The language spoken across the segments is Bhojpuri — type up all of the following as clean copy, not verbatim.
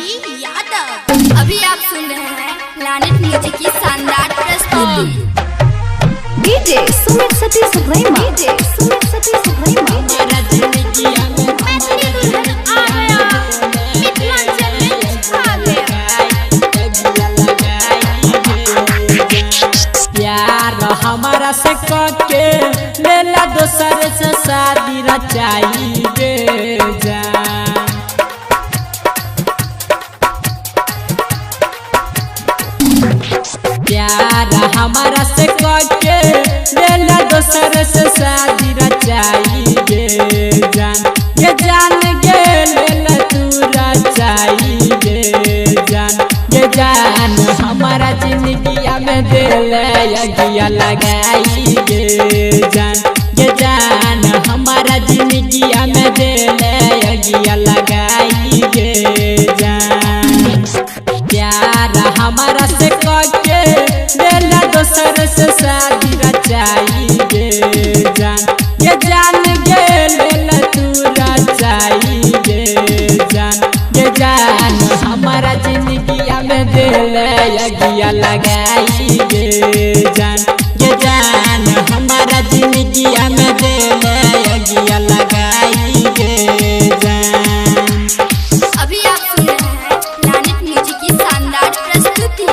डीजे यादव। अभी आप सुन रहे हैं प्लैनेट म्यूजिक की शानदार प्रस्तुति। डीजे सुमित सतीश रैमा। डीजे सुमित सतीश रैमा। हमारा जिंदगी में मैथिली दुल्हन आ गया, मिथिलांचल में छा गया। प्यार हमारा से के लेला दोसर से शादी रचाई गे जान। प्यार हमारा से के लेला दोसर से शादी रचाई गे जान। ये जान गे लेला तू रचाई गे जान। ये जान हमारा जिंदगिया में दिल यगिया लगाई गे जान। ये जान हमारा जिंदगिया में दिल यगिया लगाई गे जान। प्यार हमारा से के दिल दोसर से शादी रचाई गे जान। ये जान गे लेला तू रचाई गे जान। ये जान हमारा जिंदगिया में दिल यगिया लगाई गे जान। ये जान हमारा जिंदगिया में दिल यगिया लगाई गे जान। अभी आप सुन रहे हैं प्लैनेट म्यूजिक की शानदार प्रस्तुति।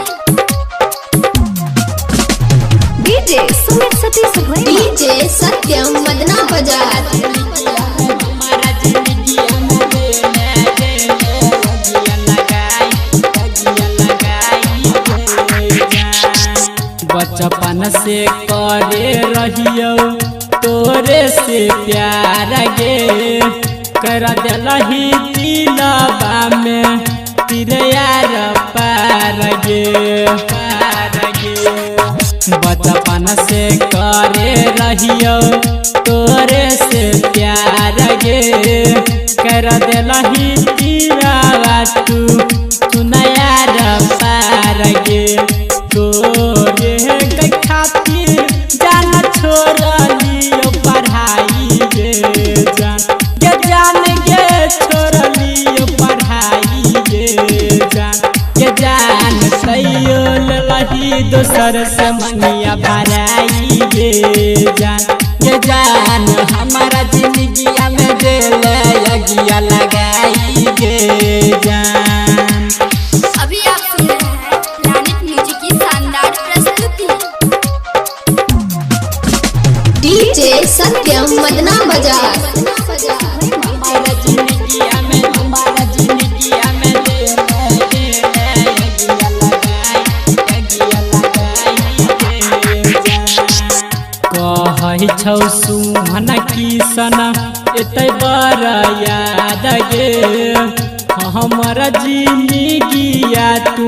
डीजे सुमित सतीश रैमा। डीजे सत्यम मदना बाजार। हमारा जिंदगिया में दिल यगिया लगाई गे जान। बचपन से करे रहियो तोरे से प्यार गे। कर दिलही दिलवा में तेरे यार पार गे पार गे। बचपन से करे रहियो तोरे से प्यार गे। कर दिलही दिलवा तू यार पार गे। तोरे के खातिर जान छोड़लियो पढ़ाई गे जान। ये जान गे छोड़लियो पढ़ाई गे जान। ये जान सैयो लही दोसर से मंगिया भराई गे जान। ये जान हमारा जिंदगिया में दिल यगिया लगाई गे जान। अभी आप सुन रहे हैं प्लैनेट म्यूजिक की शानदार प्रस्तुति। डीजे सत्यम मदना बाजार। हमारा जिंदगिया में दिल यगिया लगाई गे जान। कहै छौ सुमन किसन एतै बड़ा याद गे। हमारा जिंदगिया तू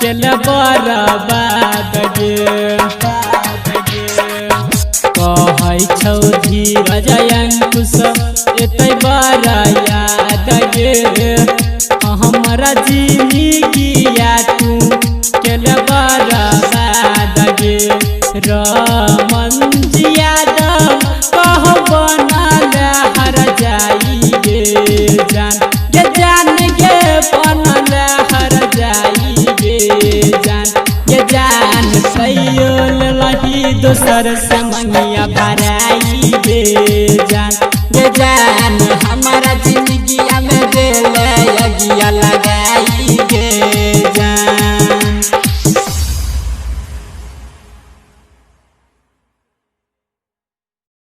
केल बर्बाद गे। कहै छौ धीरज अंकुश एतै बड़ा याद गे। हमारा जिंदगिया तू केल बर्बाद गे। रमन यादव कह बनल हर जाई गे जान। ये जान गे बनल हर जाई गे जान। ये जान सैयो लही दोसर से